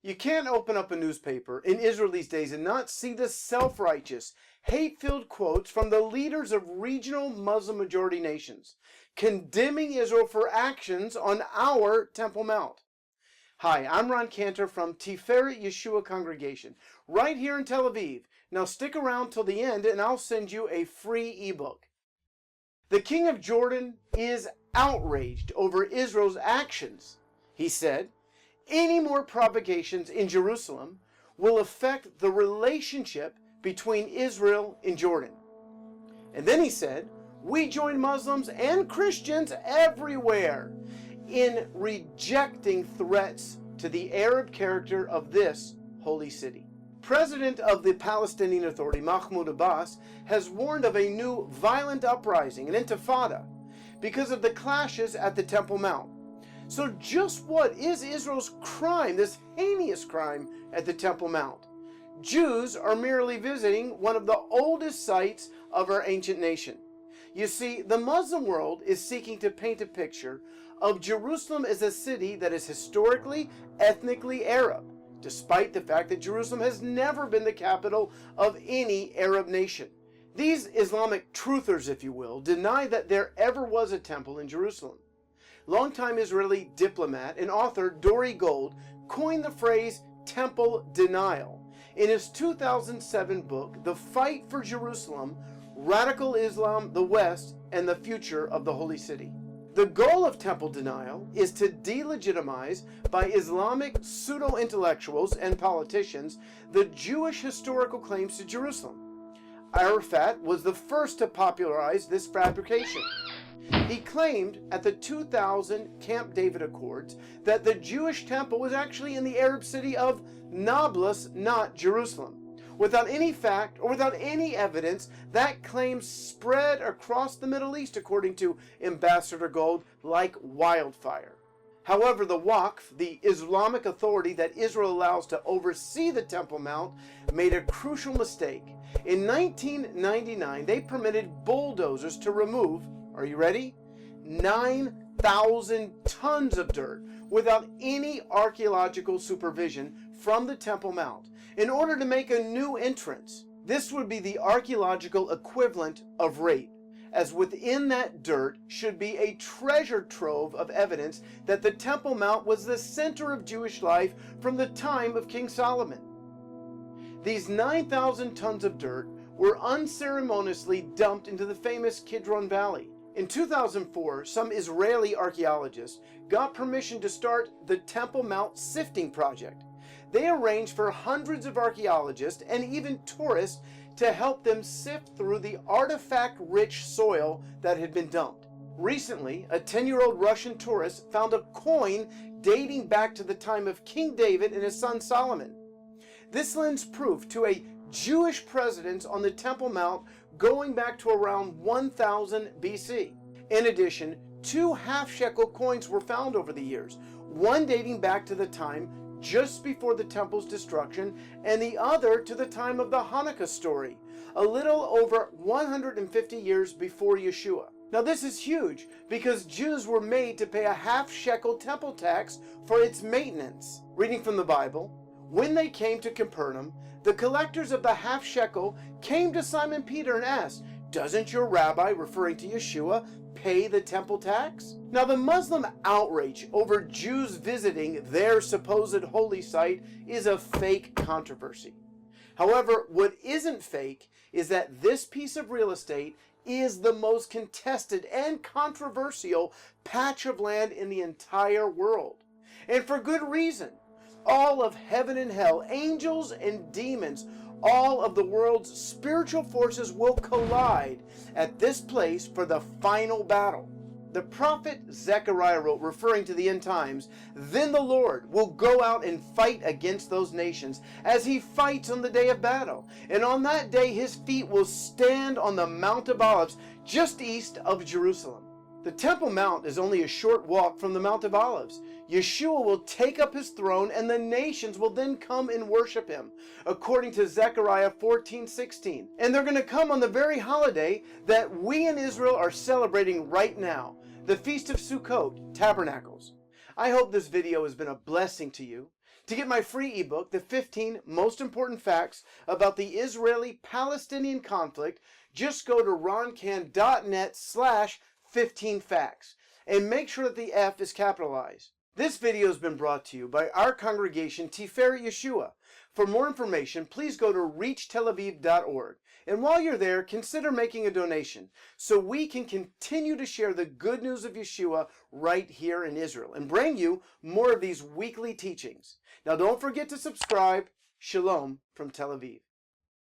You can't open up a newspaper in Israel these days and not see the self-righteous, hate-filled quotes from the leaders of regional Muslim-majority nations, condemning Israel for actions on our Temple Mount. Hi, I'm Cantor from Tiferet Yeshua Congregation, right here in Tel Aviv. Now stick around till the end and I'll send you a free ebook. The king of Jordan is outraged over Israel's actions. He said, any more provocations in Jerusalem will affect the relationship between Israel and Jordan. And then he said, we join Muslims and Christians everywhere in rejecting threats to the Arab character of this holy city. President of the Palestinian Authority, Mahmoud Abbas, has warned of a new violent uprising, an intifada, because of the clashes at the Temple Mount. So just what is Israel's crime, this heinous crime at the Temple Mount? Jews are merely visiting one of the oldest sites of our ancient nation. You see, the Muslim world is seeking to paint a picture of Jerusalem as a city that is historically, ethnically Arab, despite the fact that Jerusalem has never been the capital of any Arab nation. These Islamic truthers, if you will, deny that there ever was a temple in Jerusalem. Longtime Israeli diplomat and author Dori Gold coined the phrase temple denial in his 2007 book, The Fight for Jerusalem, Radical Islam, the West, and the Future of the Holy City. The goal of temple denial is to delegitimize by Islamic pseudo-intellectuals and politicians the Jewish historical claims to Jerusalem. Arafat was the first to popularize this fabrication. He claimed at the 2000 Camp David Accords that the Jewish temple was actually in the Arab city of Nablus, not Jerusalem. Without any fact or without any evidence, that claim spread across the Middle East, according to Ambassador Gold, like wildfire. However, the Waqf, the Islamic authority that Israel allows to oversee the Temple Mount, made a crucial mistake. In 1999, they permitted bulldozers to remove, are you ready? 9,000 tons of dirt without any archaeological supervision from the Temple Mount in order to make a new entrance. This would be the archaeological equivalent of rape, as within that dirt should be a treasure trove of evidence that the Temple Mount was the center of Jewish life from the time of King Solomon. These 9,000 tons of dirt were unceremoniously dumped into the famous Kidron Valley. In 2004, some Israeli archaeologists got permission to start the Temple Mount Sifting Project. They arranged for hundreds of archaeologists and even tourists to help them sift through the artifact-rich soil that had been dumped. Recently, a 10-year-old Russian tourist found a coin dating back to the time of King David and his son Solomon. This lends proof to a Jewish presence on the Temple Mount going back to around 1000 BC. In addition, 2 half-shekel coins were found over the years, one dating back to the time just before the temple's destruction and the other to the time of the Hanukkah story, a little over 150 years before Yeshua. Now this is huge because Jews were made to pay a half-shekel temple tax for its maintenance. Reading from the Bible, when they came to Capernaum, the collectors of the half-shekel came to Simon Peter and asked, "Doesn't your rabbi," referring to Yeshua, "pay the temple tax?" Now the Muslim outrage over Jews visiting their supposed holy site is a fake controversy. However, what isn't fake is that this piece of real estate is the most contested and controversial patch of land in the entire world. And for good reason. All of heaven and hell, angels and demons, all of the world's spiritual forces will collide at this place for the final battle. The prophet Zechariah wrote, referring to the end times, "Then the Lord will go out and fight against those nations as he fights on the day of battle. And on that day his feet will stand on the Mount of Olives just east of Jerusalem." The Temple Mount is only a short walk from the Mount of Olives. Yeshua will take up his throne and the nations will then come and worship him, according to Zechariah 14:16. And they're going to come on the very holiday that we in Israel are celebrating right now, the Feast of Sukkot, Tabernacles. I hope this video has been a blessing to you. To get my free ebook, The 15 Most Important Facts About the Israeli-Palestinian Conflict, just go to roncan.net/15facts and make sure that the F is capitalized. This video has been brought to you by our congregation Tiferet Yeshua. For more information, please go to reachtelaviv.org. And while you're there, consider making a donation so we can continue to share the good news of Yeshua right here in Israel and bring you more of these weekly teachings. Now don't forget to subscribe. Shalom from Tel Aviv.